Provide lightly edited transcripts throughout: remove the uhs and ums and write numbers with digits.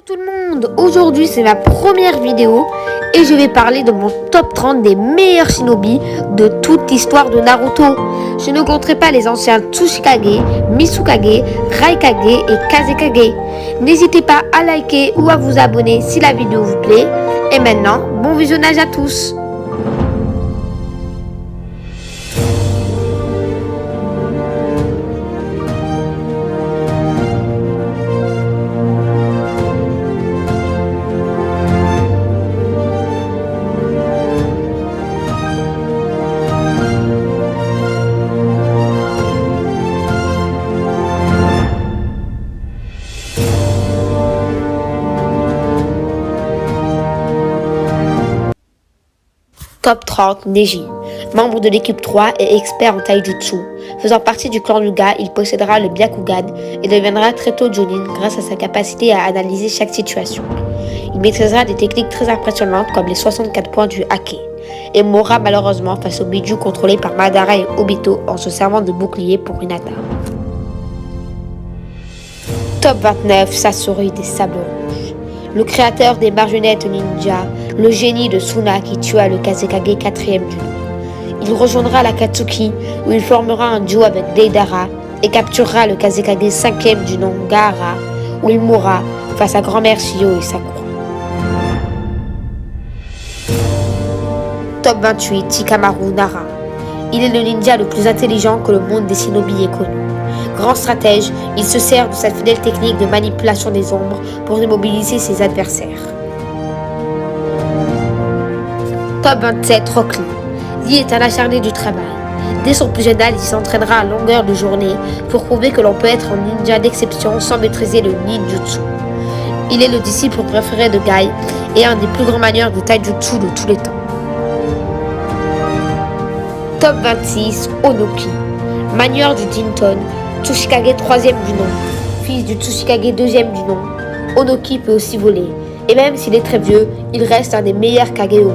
Tout le monde, aujourd'hui c'est ma première vidéo et je vais parler de mon top 30 des meilleurs shinobi de toute l'histoire de Naruto. Je ne compterai pas les anciens Tsuchikage, Misukage, Raikage et Kazekage. N'hésitez pas à liker ou à vous abonner si la vidéo vous plaît. Et maintenant, bon visionnage à tous. Top 30, Neji. Membre de l'équipe 3 et expert en taijutsu. Faisant partie du clan Hyuga, il possédera le Byakugan et deviendra très tôt Jonin grâce à sa capacité à analyser chaque situation. Il maîtrisera des techniques très impressionnantes comme les 64 points du Hake et mourra malheureusement face au Biju contrôlé par Madara et Obito en se servant de bouclier pour Hinata. Top 29, Sasori des Sables Rouges. Le créateur des marionnettes ninja, le génie de Suna qui tua le Kazekage 4e du nom. Il rejoindra l'Akatsuki où il formera un duo avec Deidara et capturera le Kazekage 5e du nom Gaara où il mourra face à grand-mère Shio et Sakura. Top 28, Shikamaru Nara. Il est le ninja le plus intelligent que le monde des shinobi ait connu. Grand stratège, il se sert de sa fidèle technique de manipulation des ombres pour immobiliser ses adversaires. Top 27, Rock Lee. Lee est un acharné du travail. Dès son plus jeune âge, il s'entraînera à longueur de journée pour prouver que l'on peut être un ninja d'exception sans maîtriser le ninjutsu. Il est le disciple préféré de Gai et un des plus grands manieurs de taijutsu de tous les temps. Top 26, Onoki. Manieur du Jinton, Tsuchikage 3e du nom, fils du Tsuchikage 2e du nom, Onoki peut aussi voler, et même s'il est très vieux, il reste un des meilleurs Kage au monde.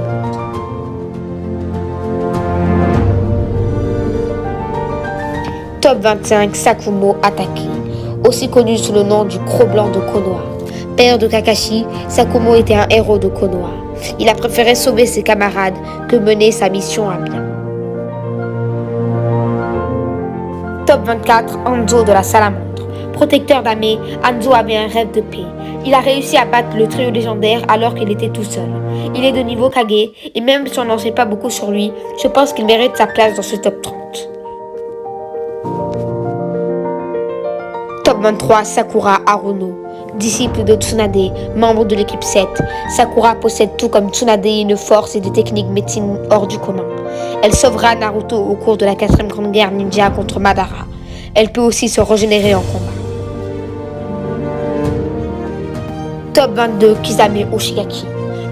Top 25, Sakumo Atake, aussi connu sous le nom du Croc Blanc de Konoha. Père de Kakashi, Sakumo était un héros de Konoha. Il a préféré sauver ses camarades que mener sa mission à bien. Top 24, Hanzo de la Salamandre. Protecteur d'Ame, Hanzo avait un rêve de paix. Il a réussi à battre le trio légendaire alors qu'il était tout seul. Il est de niveau Kage et même si on n'en sait pas beaucoup sur lui, je pense qu'il mérite sa place dans ce top 30. Top 23, Sakura Haruno. Disciple de Tsunade, membre de l'équipe 7, Sakura possède tout comme Tsunade une force et des techniques médecine hors du commun. Elle sauvera Naruto au cours de la 4e grande guerre ninja contre Madara. Elle peut aussi se régénérer en combat. Top 22, Kisame Oshigaki.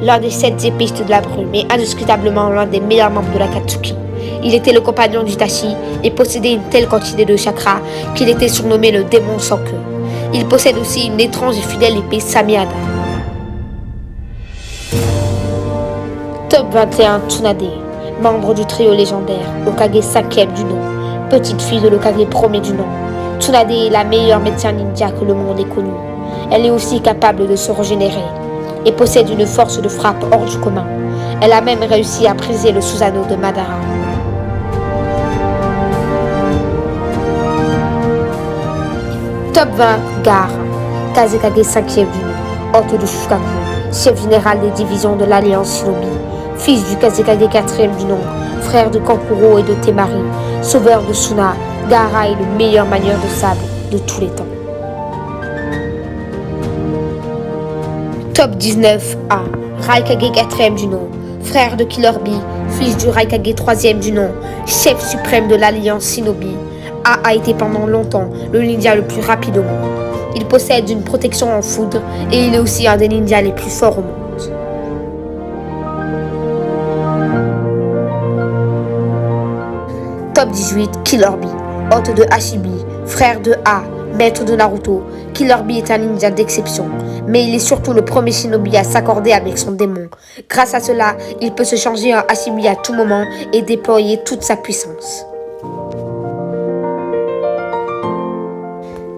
L'un des 7 épistes de la brume et indiscutablement l'un des meilleurs membres de l'Akatsuki. Il était le compagnon d'Itachi et possédait une telle quantité de chakra qu'il était surnommé le démon sans queue. Il possède aussi une étrange et fidèle épée Samihada. Top 21, Tsunade. Membre du trio légendaire, Hokage 5e du nom, petite fille de l'Hokage 1er du nom. Tsunade est la meilleure médecin ninja que le monde ait connue. Elle est aussi capable de se régénérer et possède une force de frappe hors du commun. Elle a même réussi à briser le Susanoo de Madara. Top 20, Gaara. Kazekage 5e du nom, hôte de Shukaku, chef général des divisions de l'Alliance Shinobi. Fils du Kazekage 4e du nom, frère de Kankuro et de Temari, sauveur de Suna, Gaara est le meilleur manieur de sable de tous les temps. Top 19, A. Raikage 4e du nom, frère de Killer Bee, fils du Raikage 3e du nom, chef suprême de l'Alliance Shinobi. A été pendant longtemps le ninja le plus rapide au monde. Il possède une protection en foudre et il est aussi un des ninjas les plus forts au monde. Top 18, Killer Bee, hôte de Hashibi, frère de A, maître de Naruto. Killer Bee est un ninja d'exception, mais il est surtout le premier shinobi à s'accorder avec son démon. Grâce à cela, il peut se changer en Hashibi à tout moment et déployer toute sa puissance.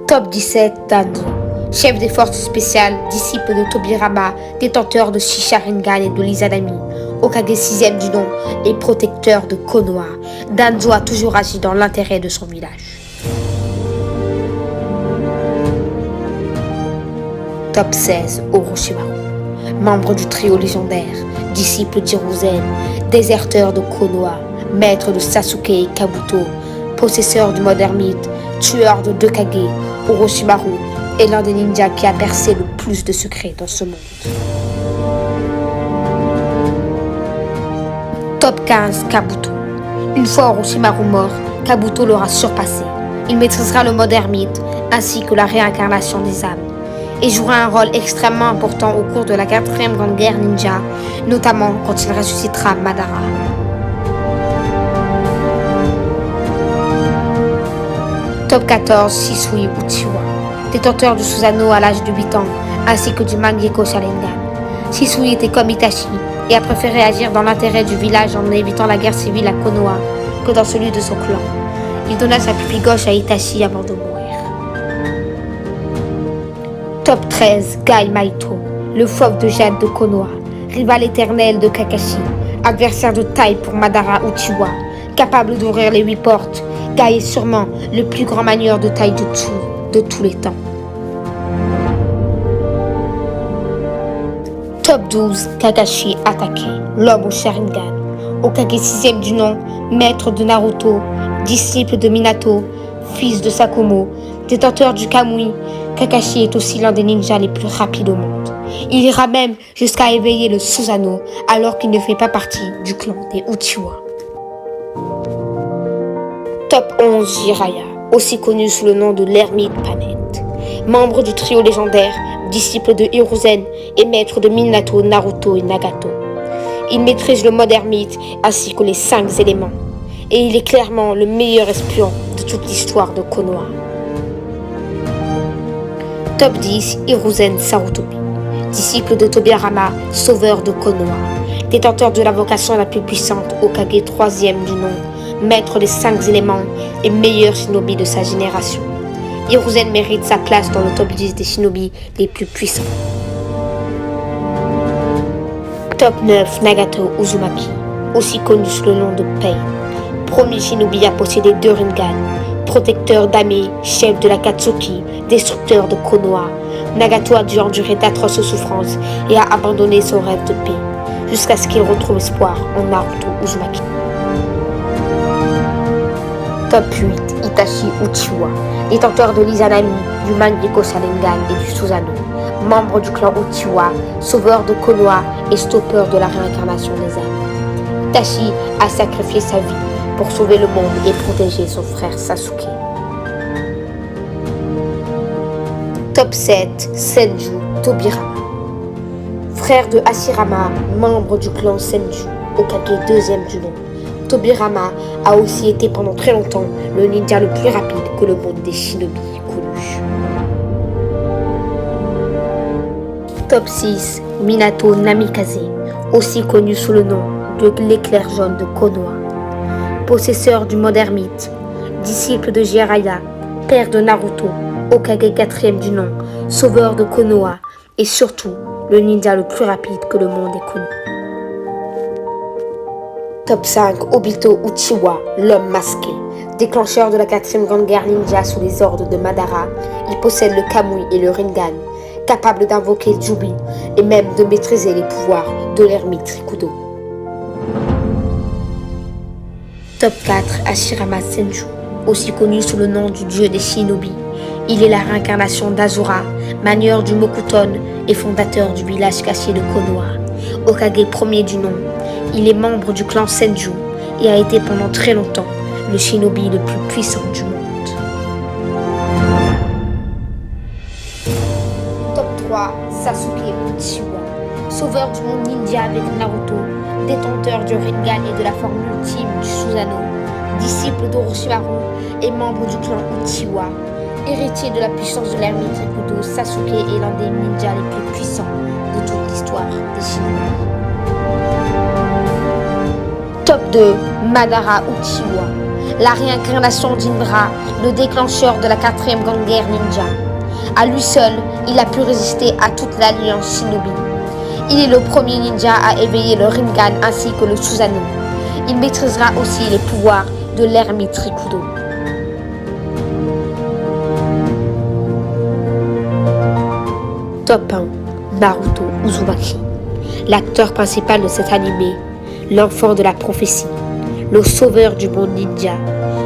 Top 17, Danzo. chef des forces spéciales, disciple de Tobirama, détenteur de Shisharingan et de l'Izanami, Hokage 6e du nom et protecteur de Konoha, Danzo a toujours agi dans l'intérêt de son village. Top 16, Orochimaru. Membre du trio légendaire, disciple d'Hiruzen, déserteur de Konoha, maître de Sasuke et Kabuto, possesseur du mode ermite, tueur de 2 Kage, Orochimaru est l'un des ninjas qui a percé le plus de secrets dans ce monde. Top 15, Kabuto. Une fois Orochimaru mort, Kabuto l'aura surpassé. Il maîtrisera le mode ermite ainsi que la réincarnation des âmes et jouera un rôle extrêmement important au cours de la 4e Grande Guerre Ninja, notamment quand il ressuscitera Madara. Top 14, Shisui Uchiwa. Détenteur du Susanoo à l'âge de 8 ans, ainsi que du Mangekyo Sharingan. Shisui était comme Itachi et a préféré agir dans l'intérêt du village en évitant la guerre civile à Konoha que dans celui de son clan. Il donna sa pupille gauche à Itachi avant de mourir. Top 13, Gai Maito, le fauve de jade de Konoha, rival éternel de Kakashi, adversaire de taille pour Madara Uchiwa, capable d'ouvrir les 8 portes. Gai est sûrement le plus grand manieur de taijutsu de tous les temps. Top 12, Kakashi attaqué, l'homme au Sharingan, Hokage 6e du nom, maître de Naruto, disciple de Minato, fils de Sakomo, détenteur du Kamui. Kakashi est aussi l'un des ninjas les plus rapides au monde. Il ira même jusqu'à éveiller le Susanoo alors qu'il ne fait pas partie du clan des Uchiwa. Top 11, Jiraiya, aussi connu sous le nom de l'ermite Panette. Membre du trio légendaire, disciple de Hiruzen et maître de Minato, Naruto et Nagato. Il maîtrise le mode ermite ainsi que les 5 éléments. Et il est clairement le meilleur espion de toute l'histoire de Konoha. Top 10, Hiruzen Sarutobi. Disciple de Tobirama, sauveur de Konoha. Détenteur de la vocation la plus puissante, Hokage 3e du nom, maître des 5 éléments et meilleur shinobi de sa génération. Hiruzen mérite sa place dans le top 10 des shinobi les plus puissants. Top 9, Nagato Uzumaki, aussi connu sous le nom de Pain. Premier shinobi à posséder 2 Rinnegan, protecteur d'Ame, chef de l'Akatsuki, destructeur de Konoha. Nagato a dû endurer d'atroces souffrances et a abandonné son rêve de paix, jusqu'à ce qu'il retrouve espoir en Naruto Uzumaki. Top 8, Itachi Uchiwa, détenteur de l'Izanami, du Mangekyo Sharingan et du Susanoo, membre du clan Uchiwa, sauveur de Konoha et stoppeur de la réincarnation des âmes. Itachi a sacrifié sa vie pour sauver le monde et protéger son frère Sasuke. Top 7, Senju Tobirama. Frère de Hashirama, membre du clan Senju, Hokage 2e du nom. Tobirama a aussi été pendant très longtemps le ninja le plus rapide que le monde des shinobi connu. Top 6, Minato Namikaze, aussi connu sous le nom de l'éclair jaune de Konoha. Possesseur du mode ermite, disciple de Jiraiya, père de Naruto, Hokage 4e du nom, sauveur de Konoha et surtout le ninja le plus rapide que le monde ait connu. Top 5, Obito Uchiwa, l'homme masqué. Déclencheur de la 4e Grande Guerre Ninja sous les ordres de Madara, il possède le Kamui et le Rinnegan, capable d'invoquer Jubi et même de maîtriser les pouvoirs de l'ermite Rikudo. Top 4, Hashirama Senju, aussi connu sous le nom du dieu des shinobi. Il est la réincarnation d'Azura, manieur du Mokuton et fondateur du village caché de Konoha. Hokage 1er du nom, il est membre du clan Senju et a été pendant très longtemps le shinobi le plus puissant du monde. Top 3, Sasuke Uchiwa, sauveur du monde ninja avec Naruto, détenteur du Rinnegan et de la forme ultime du Susanoo, disciple d'Orochimaru et membre du clan Uchiwa. Héritier de la puissance de l'ermite Rikudo, Sasuke est l'un des ninjas les plus puissants de toute l'histoire des shinobi. Top 2, Madara Uchiwa, la réincarnation d'Indra, le déclencheur de la 4e Grande Guerre Ninja. À lui seul, il a pu résister à toute l'alliance Shinobi. Il est le premier ninja à éveiller le Rinnegan ainsi que le Susanoo. Il maîtrisera aussi les pouvoirs de l'ermite Rikudo. Top 1. Naruto Uzumaki. L'acteur principal de cet animé, l'enfant de la prophétie, le sauveur du monde ninja,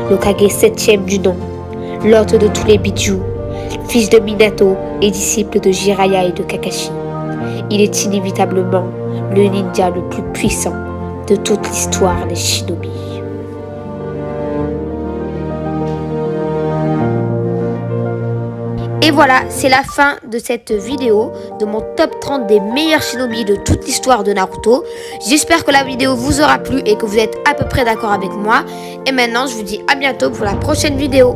le Kage 7e du nom, l'hôte de tous les bijou, fils de Minato et disciple de Jiraiya et de Kakashi. Il est inévitablement le ninja le plus puissant de toute l'histoire des Shinobi. Et voilà, c'est la fin de cette vidéo, de mon top 30 des meilleurs Shinobi de toute l'histoire de Naruto. J'espère que la vidéo vous aura plu et que vous êtes à peu près d'accord avec moi. Et maintenant, je vous dis à bientôt pour la prochaine vidéo.